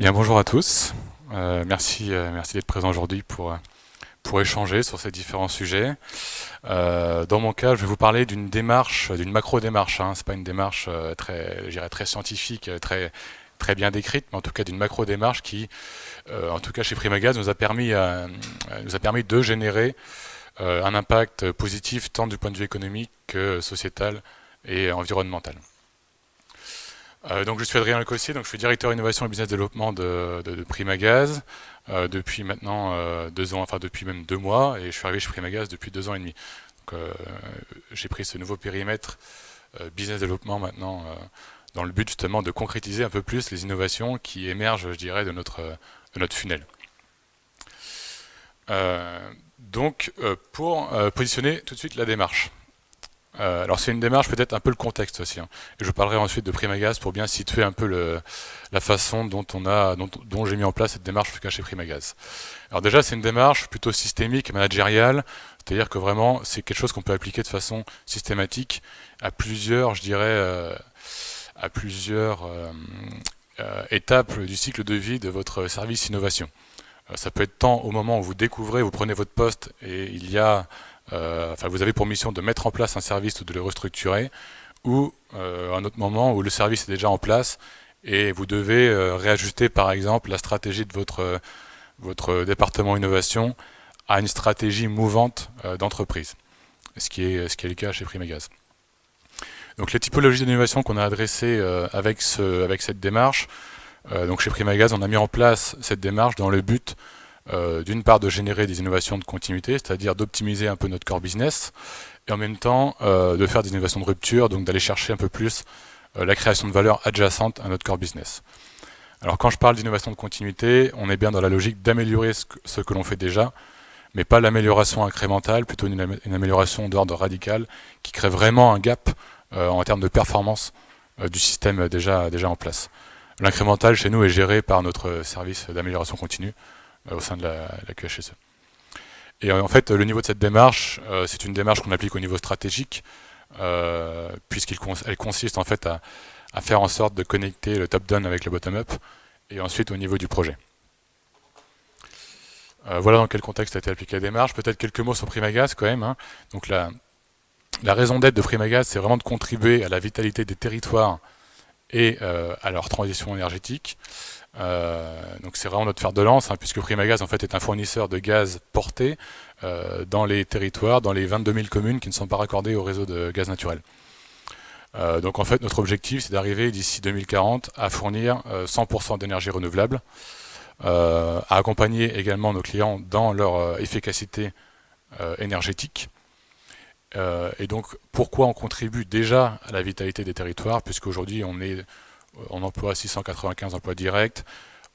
Bien, bonjour à tous. Merci d'être présent aujourd'hui pour échanger sur ces différents sujets. Dans mon cas, je vais vous parler d'une démarche, d'une macro-démarche. C'est pas une démarche très, je dirais, très scientifique, très bien décrite, mais en tout cas d'une macro-démarche qui, en tout cas chez Primagaz, nous a permis de générer un impact positif tant du point de vue économique que sociétal et environnemental. Donc je suis Adrien Lecossier, donc je suis directeur innovation et business développement de Primagaz depuis maintenant 2 ans, enfin depuis même 2 mois, et je suis arrivé chez Primagaz depuis 2 ans et demi. Donc j'ai pris ce nouveau périmètre business développement maintenant dans le but justement de concrétiser un peu plus les innovations qui émergent, je dirais, de notre funnel. Pour positionner tout de suite la démarche. Alors c'est une démarche peut-être un peu le contexte aussi. Et je parlerai ensuite de Primagaz pour bien situer un peu la façon dont j'ai mis en place cette démarche en tout cas chez Primagaz. Alors déjà c'est une démarche plutôt systémique et managériale, c'est-à-dire que vraiment c'est quelque chose qu'on peut appliquer de façon systématique à plusieurs, je dirais, à plusieurs étapes du cycle de vie de votre service innovation. Ça peut être tant au moment où vous découvrez, vous prenez votre poste et vous avez pour mission de mettre en place un service ou de le restructurer, ou un autre moment où le service est déjà en place et vous devez réajuster par exemple la stratégie de votre département innovation à une stratégie mouvante d'entreprise, ce qui est le cas chez Primagaz. Donc les typologies d'innovation qu'on a adressées avec cette démarche, donc chez Primagaz, on a mis en place cette démarche dans le but d'une part de générer des innovations de continuité, c'est-à-dire d'optimiser un peu notre core business, et en même temps de faire des innovations de rupture, donc d'aller chercher un peu plus la création de valeur adjacente à notre core business. Alors quand je parle d'innovation de continuité, on est bien dans la logique d'améliorer ce que l'on fait déjà, mais pas l'amélioration incrémentale, plutôt une amélioration d'ordre radical qui crée vraiment un gap en termes de performance du système déjà en place. L'incrémental chez nous est géré par notre service d'amélioration continue au sein de la QHSE. Et en fait, le niveau de cette démarche, c'est une démarche qu'on applique au niveau stratégique, puisqu'elle consiste en fait à faire en sorte de connecter le top-down avec le bottom-up, et ensuite au niveau du projet. Voilà dans quel contexte a été appliquée la démarche. Peut-être quelques mots sur Primagaz quand même. Donc la raison d'être de Primagaz, c'est vraiment de contribuer à la vitalité des territoires et à leur transition énergétique. Donc c'est vraiment notre fer de lance, puisque Primagaz en fait est un fournisseur de gaz porté dans les territoires, dans les 22 000 communes qui ne sont pas raccordées au réseau de gaz naturel. Donc en fait notre objectif c'est d'arriver d'ici 2040 à fournir 100% d'énergie renouvelable, à accompagner également nos clients dans leur efficacité énergétique. Et donc pourquoi on contribue déjà à la vitalité des territoires, puisqu'aujourd'hui on emploie 695 emplois directs,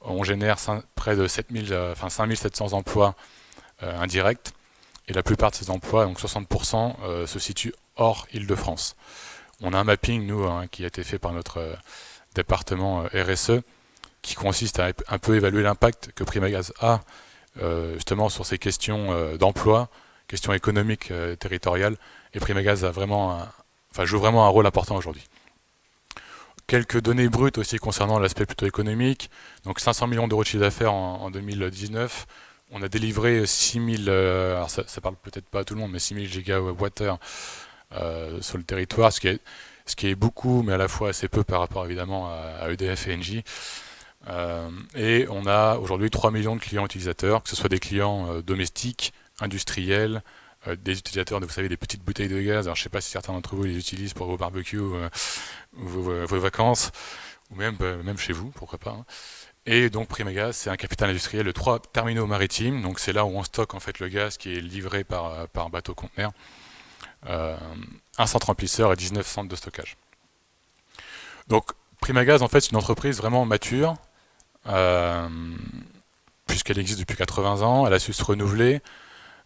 on génère près de 5700 emplois indirects, et la plupart de ces emplois, donc 60%, se situent hors Île-de-France. On a un mapping, nous, qui a été fait par notre département RSE, qui consiste à un peu évaluer l'impact que Primagaz a justement sur ces questions d'emploi, questions économiques territoriales, et Primagaz joue vraiment un rôle important aujourd'hui. Quelques données brutes aussi concernant l'aspect plutôt économique. Donc 500 millions d'euros de chiffre d'affaires en 2019. On a délivré 6000, alors ça parle peut-être pas à tout le monde, mais 6000 gigawattheures sur le territoire, ce qui est beaucoup, mais à la fois assez peu par rapport évidemment à EDF et Engie. Et on a aujourd'hui 3 millions de clients utilisateurs, que ce soit des clients domestiques, industriels, des utilisateurs, vous savez, des petites bouteilles de gaz. Alors je ne sais pas si certains d'entre vous les utilisent pour vos barbecues, vos vacances, ou même chez vous, pourquoi pas. Et donc Primagaz, c'est un capital industriel de 3 terminaux maritimes, donc c'est là où on stocke en fait le gaz qui est livré par bateau conteneur, un centre remplisseur et 19 centres de stockage. Donc Primagaz en fait c'est une entreprise vraiment mature, puisqu'elle existe depuis 80 ans, elle a su se renouveler,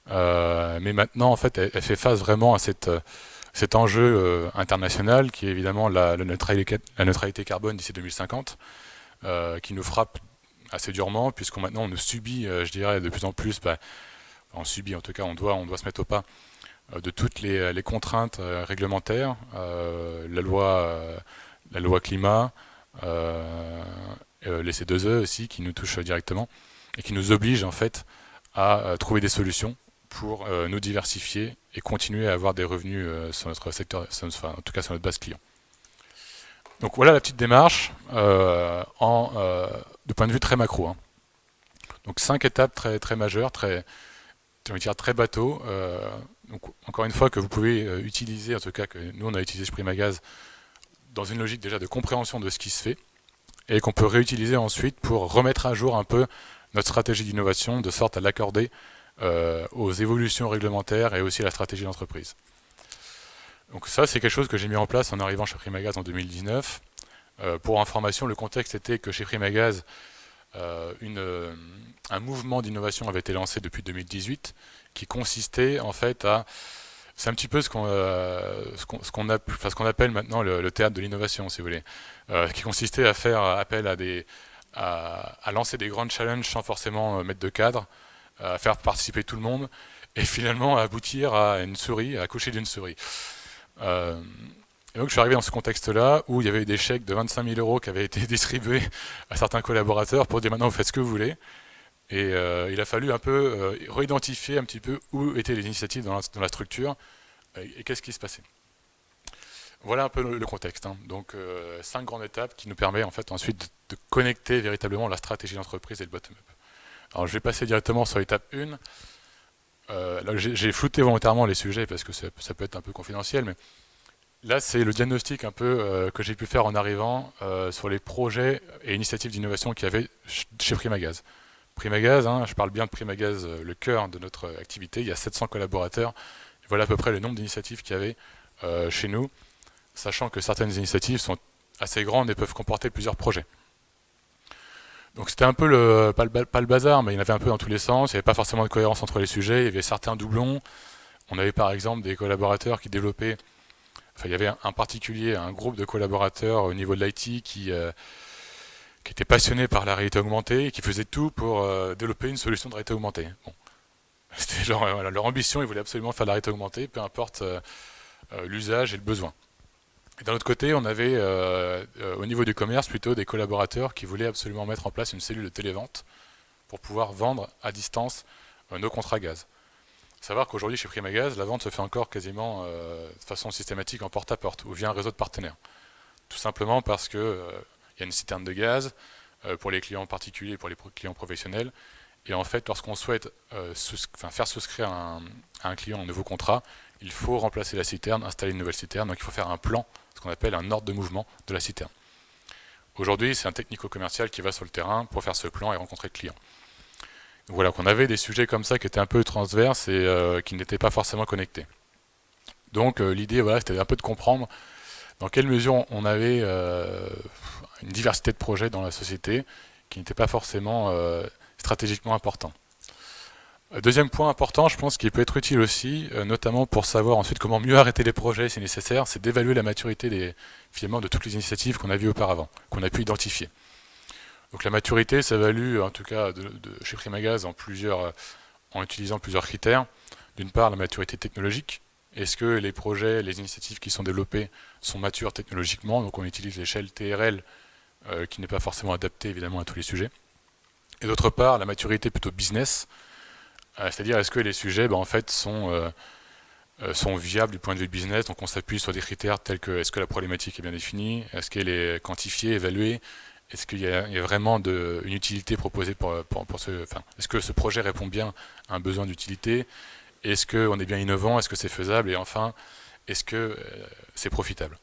mais maintenant en fait elle fait face vraiment à cet enjeu international qui est évidemment la neutralité carbone d'ici 2050, qui nous frappe assez durement, puisqu'on maintenant on nous subit, je dirais, de plus en plus, on subit en tout cas, on doit se mettre au pas de toutes les contraintes réglementaires, la loi climat, les C2E aussi qui nous touchent directement et qui nous obligent en fait à trouver des solutions pour nous diversifier et continuer à avoir des revenus sur notre secteur, enfin, en tout cas sur notre base client. Donc voilà la petite démarche de point de vue très macro, hein. Donc 5 étapes très, très majeures, très bateau. Donc encore une fois que vous pouvez utiliser, en tout cas que nous on a utilisé chez Primagaz, dans une logique déjà de compréhension de ce qui se fait, et qu'on peut réutiliser ensuite pour remettre à jour un peu notre stratégie d'innovation, de sorte à l'accorder aux évolutions réglementaires et aussi à la stratégie d'entreprise. Donc ça, c'est quelque chose que j'ai mis en place en arrivant chez Primagaz en 2019. Pour information, le contexte était que chez Primagaz, un mouvement d'innovation avait été lancé depuis 2018, qui consistait en fait à... C'est un petit peu ce qu'on appelle maintenant le théâtre de l'innovation, si vous voulez, qui consistait à faire appel à lancer des grands challenges sans forcément mettre de cadre, à faire participer tout le monde, et finalement à aboutir à une souris, à accoucher d'une souris. Et donc je suis arrivé dans ce contexte-là où il y avait eu des chèques de 25 000 euros qui avaient été distribués à certains collaborateurs pour dire maintenant vous faites ce que vous voulez. Et il a fallu un peu réidentifier un petit peu où étaient les initiatives dans la structure et qu'est-ce qui se passait. Voilà un peu le contexte, hein. Donc 5 grandes étapes qui nous permettent en fait ensuite de connecter véritablement la stratégie d'entreprise et le bottom-up. Alors je vais passer directement sur l'étape 1. Là j'ai flouté volontairement les sujets parce que ça peut être un peu confidentiel, mais là c'est le diagnostic un peu que j'ai pu faire en arrivant sur les projets et initiatives d'innovation qu'il y avait chez Primagaz. Primagaz, hein, je parle bien de Primagaz, le cœur de notre activité, il y a 700 collaborateurs, et voilà à peu près le nombre d'initiatives qu'il y avait chez nous, sachant que certaines initiatives sont assez grandes et peuvent comporter plusieurs projets. Donc c'était un peu pas le bazar, mais il y en avait un peu dans tous les sens, il n'y avait pas forcément de cohérence entre les sujets, il y avait certains doublons. On avait par exemple des collaborateurs qui développaient, enfin il y avait un particulier, un groupe de collaborateurs au niveau de l'IT qui étaient passionnés par la réalité augmentée et qui faisaient tout pour développer une solution de réalité augmentée. Bon. C'était leur ambition, ils voulaient absolument faire de la réalité augmentée, peu importe l'usage et le besoin. Et d'un autre côté, on avait au niveau du commerce plutôt des collaborateurs qui voulaient absolument mettre en place une cellule de télévente pour pouvoir vendre à distance nos contrats gaz. Il faut savoir qu'aujourd'hui chez Primagaz, la vente se fait encore quasiment de façon systématique en porte-à-porte ou via un réseau de partenaires. Tout simplement parce que il y a une citerne de gaz pour les clients particuliers et pour les clients professionnels. Et en fait, lorsqu'on souhaite faire souscrire à un client un nouveau contrat, il faut remplacer la citerne, installer une nouvelle citerne. Donc il faut faire un plan, ce qu'on appelle un ordre de mouvement de la citerne. Aujourd'hui, c'est un technico-commercial qui va sur le terrain pour faire ce plan et rencontrer le client. Donc voilà, qu'on avait des sujets comme ça qui étaient un peu transverses et qui n'étaient pas forcément connectés. Donc l'idée, voilà, c'était un peu de comprendre dans quelle mesure on avait une diversité de projets dans la société qui n'était pas forcément stratégiquement important. Deuxième point important, je pense qu'il peut être utile aussi, notamment pour savoir ensuite comment mieux arrêter les projets si nécessaire, c'est d'évaluer la maturité finalement de toutes les initiatives qu'on a vues auparavant, qu'on a pu identifier. Donc la maturité s'évalue, en tout cas chez Primagaz, en utilisant plusieurs critères. D'une part, la maturité technologique. Est-ce que les projets, les initiatives qui sont développées sont matures technologiquement? Donc on utilise l'échelle TRL, qui n'est pas forcément adaptée évidemment à tous les sujets. Et d'autre part, la maturité plutôt business, c'est-à-dire est-ce que les sujets en fait sont viables du point de vue business. Donc on s'appuie sur des critères tels que est-ce que la problématique est bien définie, est-ce qu'elle est quantifiée, évaluée, est-ce qu'il y a vraiment une utilité proposée est-ce que ce projet répond bien à un besoin d'utilité, est-ce qu'on est bien innovant, est-ce que c'est faisable, et enfin, est-ce que c'est profitable.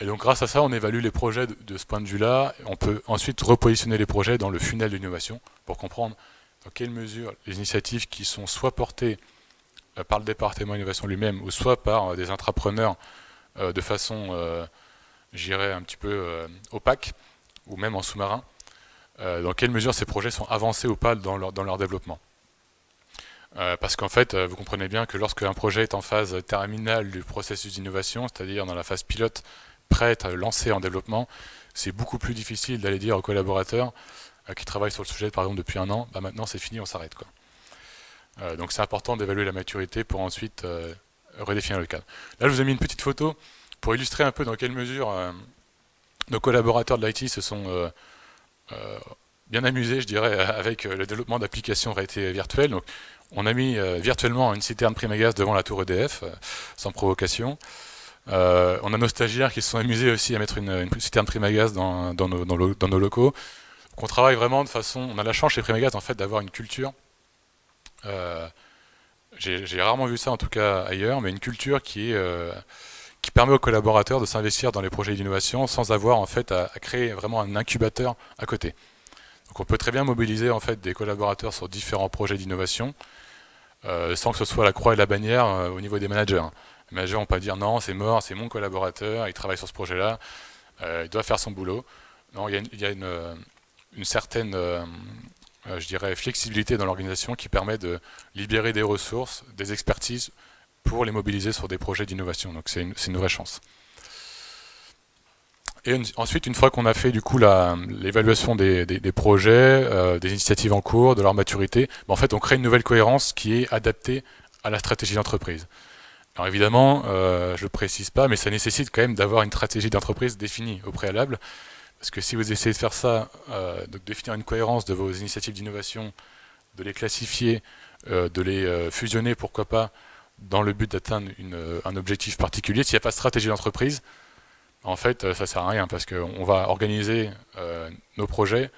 Et donc grâce à ça, on évalue les projets de ce point de vue-là. On peut ensuite repositionner les projets dans le funnel de l'innovation pour comprendre dans quelle mesure les initiatives qui sont soit portées par le département innovation lui-même ou soit par des intrapreneurs de façon, j'irais, un petit peu opaque ou même en sous-marin, dans quelle mesure ces projets sont avancés ou pas dans leur développement. Parce qu'en fait, vous comprenez bien que lorsque un projet est en phase terminale du processus d'innovation, c'est-à-dire dans la phase pilote, prête à lancer en développement, c'est beaucoup plus difficile d'aller dire aux collaborateurs qui travaillent sur le sujet par exemple depuis un an, maintenant c'est fini, on s'arrête, quoi. Donc c'est important d'évaluer la maturité pour ensuite redéfinir le cadre. Là je vous ai mis une petite photo pour illustrer un peu dans quelle mesure nos collaborateurs de l'IT se sont bien amusé, je dirais, avec le développement d'applications réalité virtuelle. Donc, on a mis virtuellement une citerne Primagaz devant la tour EDF, sans provocation. On a nos stagiaires qui se sont amusés aussi à mettre une citerne Primagaz dans nos locaux. Donc, on travaille vraiment de façon... On a la chance chez Primagaz en fait, d'avoir une culture... j'ai rarement vu ça en tout cas ailleurs, mais une culture qui permet aux collaborateurs de s'investir dans les projets d'innovation sans avoir en fait à créer vraiment un incubateur à côté. Donc on peut très bien mobiliser en fait des collaborateurs sur différents projets d'innovation sans que ce soit la croix et la bannière au niveau des managers. Les managers vont pas dire non, c'est mort, c'est mon collaborateur, il travaille sur ce projet-là, il doit faire son boulot. Non, il y a une certaine, je dirais, flexibilité dans l'organisation qui permet de libérer des ressources, des expertises pour les mobiliser sur des projets d'innovation. Donc c'est une vraie chance. Et ensuite, une fois qu'on a fait du coup l'évaluation des projets, des initiatives en cours, de leur maturité, en fait, on crée une nouvelle cohérence qui est adaptée à la stratégie d'entreprise. Alors évidemment, je ne le précise pas, mais ça nécessite quand même d'avoir une stratégie d'entreprise définie au préalable, parce que si vous essayez de faire ça, de définir une cohérence de vos initiatives d'innovation, de les classifier, de les fusionner, pourquoi pas, dans le but d'atteindre un objectif particulier, s'il n'y a pas de stratégie d'entreprise, en fait, ça sert à rien parce qu'on va organiser nos projets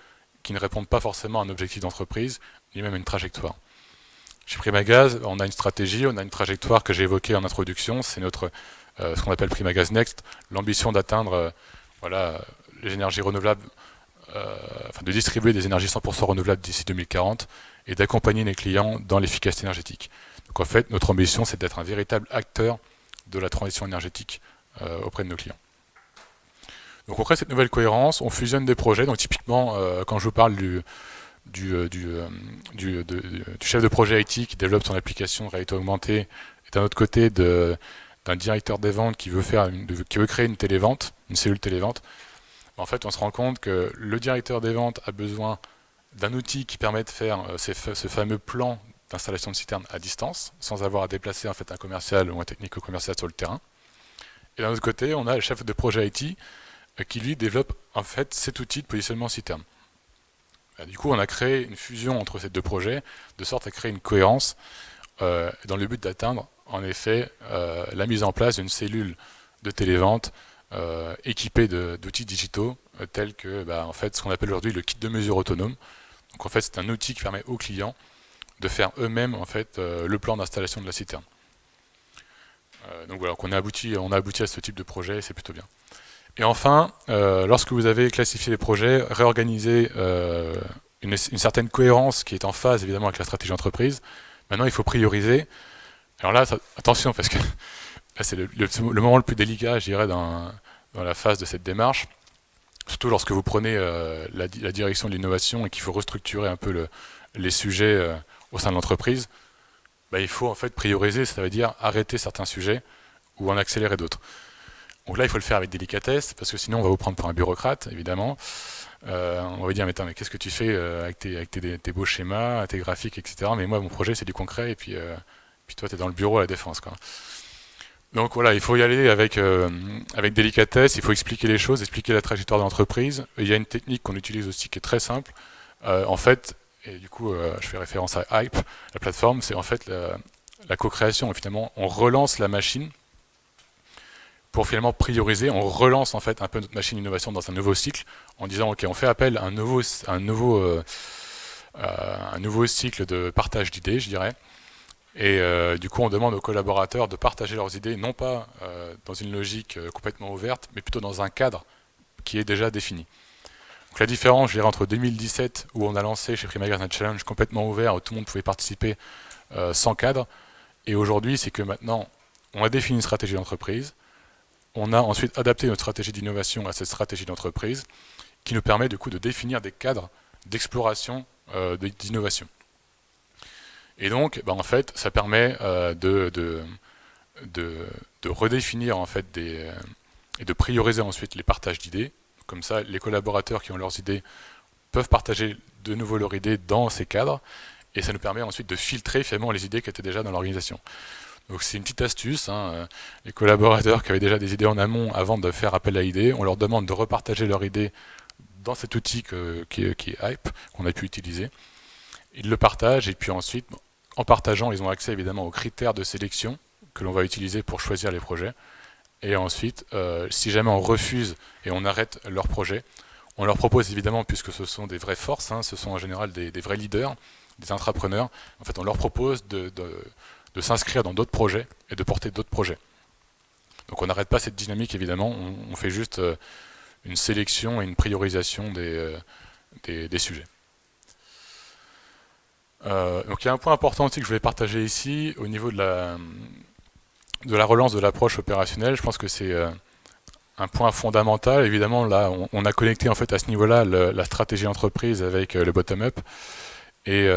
qui ne répondent pas forcément à un objectif d'entreprise, ni même à une trajectoire. Chez Primagaz, on a une stratégie, on a une trajectoire que j'ai évoquée en introduction, c'est notre ce qu'on appelle Primagaz Next, l'ambition d'atteindre voilà, les énergies renouvelables, enfin de distribuer des énergies 100% renouvelables d'ici 2040 et d'accompagner les clients dans l'efficacité énergétique. Donc en fait, notre ambition, c'est d'être un véritable acteur de la transition énergétique auprès de nos clients. Donc on crée cette nouvelle cohérence, on fusionne des projets. Donc typiquement, quand je vous parle du chef de projet IT qui développe son application réalité augmentée, et d'un autre côté d'un directeur des ventes qui veut créer une télévente, une cellule télévente, en fait on se rend compte que le directeur des ventes a besoin d'un outil qui permet de faire ce fameux plan d'installation de citerne à distance, sans avoir à déplacer en fait un commercial ou un technico-commercial sur le terrain. Et d'un autre côté, on a le chef de projet IT qui lui développe en fait cet outil de positionnement citerne. Du coup, on a créé une fusion entre ces deux projets, de sorte à créer une cohérence dans le but d'atteindre, en effet, la mise en place d'une cellule de télévente équipée d'outils digitaux tels que, en fait, ce qu'on appelle aujourd'hui le kit de mesure autonome. Donc, en fait, c'est un outil qui permet aux clients de faire eux-mêmes en fait le plan d'installation de la citerne. Donc voilà, on a abouti à ce type de projet, et c'est plutôt bien. Et enfin, lorsque vous avez classifié les projets, réorganisé une certaine cohérence qui est en phase évidemment avec la stratégie d'entreprise, maintenant il faut prioriser. Alors là, attention, parce que là, c'est le moment le plus délicat, je dirais, dans la phase de cette démarche, surtout lorsque vous prenez la direction de l'innovation et qu'il faut restructurer un peu les sujets au sein de l'entreprise. Il faut en fait prioriser, ça veut dire arrêter certains sujets ou en accélérer d'autres. Donc là, il faut le faire avec délicatesse, parce que sinon, on va vous prendre pour un bureaucrate, évidemment. On va vous dire, mais qu'est-ce que tu fais avec tes beaux schémas, tes graphiques, etc. Mais moi, mon projet, c'est du concret, et puis toi, tu es dans le bureau à la Défense, quoi. Donc voilà, il faut y aller avec délicatesse, il faut expliquer les choses, expliquer la trajectoire de l'entreprise. Il y a une technique qu'on utilise aussi qui est très simple. En fait, et du coup, je fais référence à Hype, la plateforme, c'est en fait la co-création. Finalement, on relance la machine pour finalement prioriser, on relance en fait un peu notre machine d'innovation dans un nouveau cycle en disant ok, on fait appel à un nouveau cycle de partage d'idées, je dirais. Et du coup, on demande aux collaborateurs de partager leurs idées, non pas dans une logique complètement ouverte, mais plutôt dans un cadre qui est déjà défini. Donc la différence, je dirais, entre 2017, où on a lancé chez Primagaz un challenge complètement ouvert, où tout le monde pouvait participer sans cadre, et aujourd'hui, c'est que maintenant, on a défini une stratégie d'entreprise, on a ensuite adapté notre stratégie d'innovation à cette stratégie d'entreprise, qui nous permet du coup de définir des cadres d'exploration d'innovation. Et donc, en fait, ça permet de redéfinir en fait et de prioriser ensuite les partages d'idées. Comme ça, les collaborateurs qui ont leurs idées peuvent partager de nouveau leurs idées dans ces cadres, et ça nous permet ensuite de filtrer finalement les idées qui étaient déjà dans l'organisation. Donc c'est une petite astuce, les collaborateurs qui avaient déjà des idées en amont avant de faire appel à idées, on leur demande de repartager leurs idées dans cet outil qui est Hype, qu'on a pu utiliser. Ils le partagent et puis ensuite, en partageant, ils ont accès évidemment aux critères de sélection que l'on va utiliser pour choisir les projets. Et ensuite, si jamais on refuse et on arrête leur projet, on leur propose évidemment, puisque ce sont des vraies forces, ce sont en général des vrais leaders, des intrapreneurs, en fait on leur propose de s'inscrire dans d'autres projets et de porter d'autres projets. Donc on n'arrête pas cette dynamique évidemment, on fait juste une sélection et une priorisation des sujets. Donc il y a un point important aussi que je voulais partager ici, au niveau de la relance de l'approche opérationnelle. Je pense que c'est un point fondamental. Évidemment, là, on a connecté en fait à ce niveau-là la stratégie entreprise avec le bottom-up. Et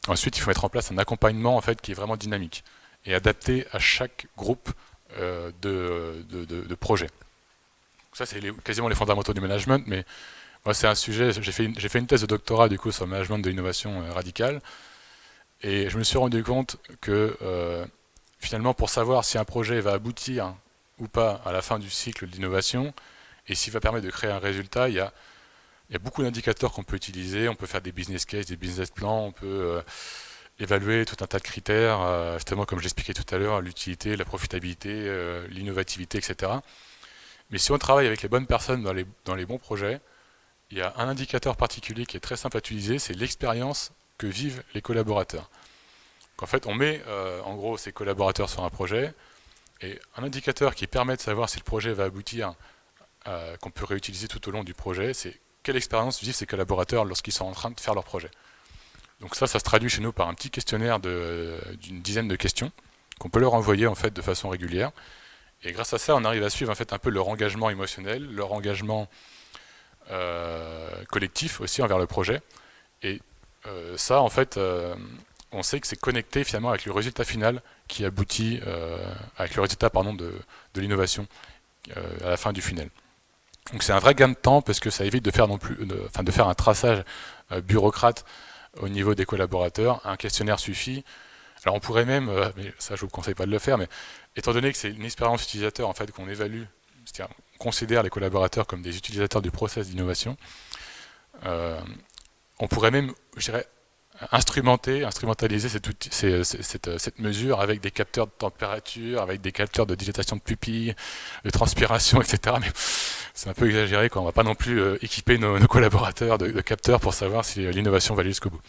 ensuite, il faut mettre en place un accompagnement en fait qui est vraiment dynamique et adapté à chaque groupe de projets. Ça, c'est quasiment les fondamentaux du management. Mais moi, c'est un sujet. J'ai fait une thèse de doctorat du coup sur le management de l'innovation radicale, et je me suis rendu compte que finalement, pour savoir si un projet va aboutir ou pas à la fin du cycle de l'innovation, et s'il va permettre de créer un résultat, il y a beaucoup d'indicateurs qu'on peut utiliser. On peut faire des business cases, des business plans, on peut évaluer tout un tas de critères, justement comme j'expliquais tout à l'heure, l'utilité, la profitabilité, l'innovativité, etc. Mais si on travaille avec les bonnes personnes dans les bons projets, il y a un indicateur particulier qui est très simple à utiliser, c'est l'expérience que vivent les collaborateurs. En fait, on met en gros ces collaborateurs sur un projet, et un indicateur qui permet de savoir si le projet va aboutir, qu'on peut réutiliser tout au long du projet, c'est quelle expérience vivent ces collaborateurs lorsqu'ils sont en train de faire leur projet. Donc ça se traduit chez nous par un petit questionnaire d'une dizaine de questions qu'on peut leur envoyer en fait de façon régulière. Et grâce à ça, on arrive à suivre en fait un peu leur engagement émotionnel, leur engagement collectif aussi envers le projet. Et ça, en fait, on sait que c'est connecté finalement avec le résultat final qui aboutit, avec le résultat de l'innovation à la fin du funnel. Donc c'est un vrai gain de temps parce que ça évite de faire de faire un traçage bureaucrate au niveau des collaborateurs. Un questionnaire suffit. Alors on pourrait même, mais ça je vous conseille pas de le faire, mais étant donné que c'est une expérience utilisateur en fait qu'on évalue, c'est-à-dire on considère les collaborateurs comme des utilisateurs du process d'innovation, on pourrait même, je dirais, instrumentaliser cette mesure avec des capteurs de température, avec des capteurs de dilatation de pupille, de transpiration, etc. Mais c'est un peu exagéré, quoi. On ne va pas non plus équiper nos collaborateurs de capteurs pour savoir si l'innovation va aller jusqu'au bout.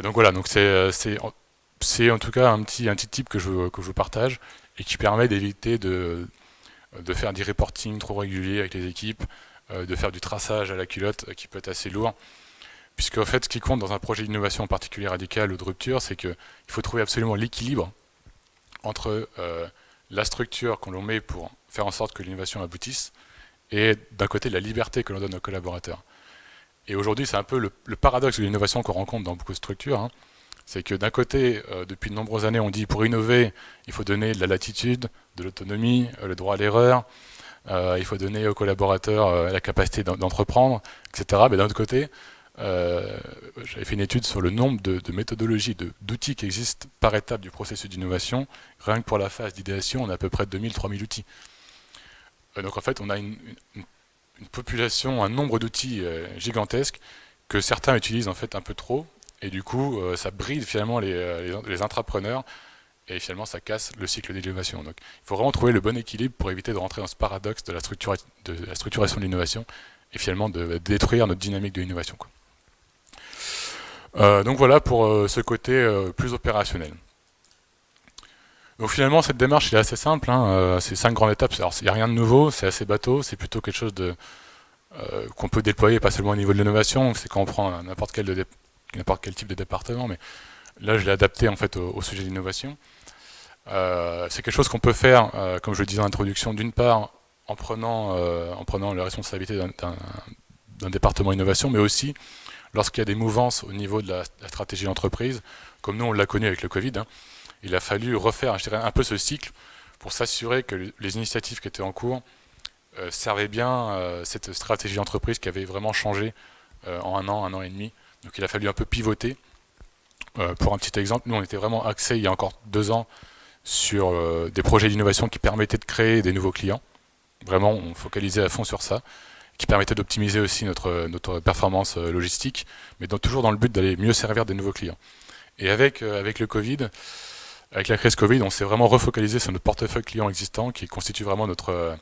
Donc voilà, donc c'est en tout cas un petit tip que je vous partage et qui permet d'éviter de faire du reporting trop régulier avec les équipes, de faire du traçage à la culotte qui peut être assez lourd. Puisque en fait, ce qui compte dans un projet d'innovation en particulier radical ou de rupture, c'est qu'il faut trouver absolument l'équilibre entre la structure qu'on met pour faire en sorte que l'innovation aboutisse et d'un côté la liberté que l'on donne aux collaborateurs. Et aujourd'hui, c'est un peu le paradoxe de l'innovation qu'on rencontre dans beaucoup de structures. C'est que d'un côté, depuis de nombreuses années, on dit pour innover, il faut donner de la latitude, de l'autonomie, le droit à l'erreur, il faut donner aux collaborateurs la capacité d'entreprendre, etc. Mais d'un autre côté, j'avais fait une étude sur le nombre de méthodologies, d'outils qui existent par étape du processus d'innovation. Rien que pour la phase d'idéation, on a à peu près 2000-3000 outils. Donc en fait, on a une population, un nombre d'outils gigantesques que certains utilisent en fait un peu trop, et du coup, ça bride finalement les intrapreneurs, et finalement, ça casse le cycle d'innovation. Donc il faut vraiment trouver le bon équilibre pour éviter de rentrer dans ce paradoxe de la structuration de l'innovation, et finalement de détruire notre dynamique de l'innovation, quoi. Donc voilà pour ce côté plus opérationnel. Donc finalement cette démarche est assez simple, c'est 5 grandes étapes. Alors il n'y a rien de nouveau, c'est assez bateau, c'est plutôt quelque chose qu'on peut déployer pas seulement au niveau de l'innovation, c'est quand on prend n'importe quel type de département, mais là je l'ai adapté en fait au sujet de l'innovation. C'est quelque chose qu'on peut faire, comme je le disais en introduction, d'une part en prenant la responsabilité d'un département innovation, mais aussi lorsqu'il y a des mouvances au niveau de la stratégie d'entreprise, comme nous on l'a connu avec le Covid, il a fallu refaire, je dirais, un peu ce cycle pour s'assurer que les initiatives qui étaient en cours servaient bien cette stratégie d'entreprise qui avait vraiment changé en un an et demi. Donc il a fallu un peu pivoter. Pour un petit exemple, nous on était vraiment axés il y a encore 2 ans sur des projets d'innovation qui permettaient de créer des nouveaux clients. Vraiment, on focalisait à fond sur ça, qui permettait d'optimiser aussi notre performance logistique, mais toujours dans le but d'aller mieux servir des nouveaux clients. Et avec le Covid, avec la crise Covid, on s'est vraiment refocalisé sur notre portefeuille client existant, qui constitue vraiment notre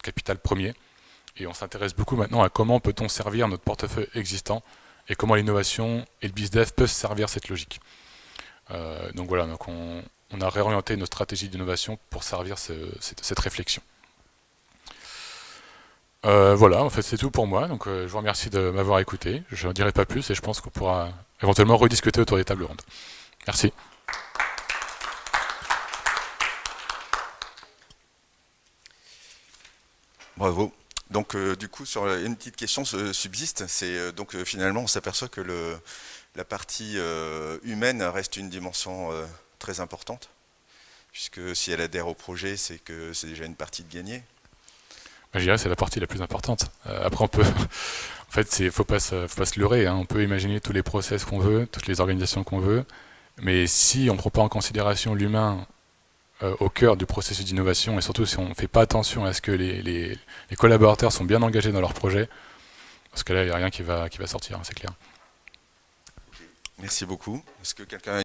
capital premier. Et on s'intéresse beaucoup maintenant à comment peut-on servir notre portefeuille existant et comment l'innovation et le BizDev peuvent servir cette logique. Donc voilà, donc on a réorienté nos stratégies d'innovation pour servir cette réflexion. Voilà, en fait c'est tout pour moi, donc je vous remercie de m'avoir écouté, je n'en dirai pas plus et je pense qu'on pourra éventuellement rediscuter autour des tables rondes. Merci. Bravo. Donc du coup, sur une petite question subsiste, c'est donc finalement on s'aperçoit que la partie humaine reste une dimension très importante, puisque si elle adhère au projet, c'est que c'est déjà une partie de gagner. Je dirais que c'est la partie la plus importante. Après, on peut, en fait, faut pas se leurrer. Hein. On peut imaginer tous les process qu'on veut, toutes les organisations qu'on veut, mais si on ne prend pas en considération l'humain au cœur du processus d'innovation, et surtout si on ne fait pas attention à ce que les collaborateurs sont bien engagés dans leur projet, parce que là, il n'y a rien qui va sortir, hein, c'est clair. Merci beaucoup. Est-ce que quelqu'un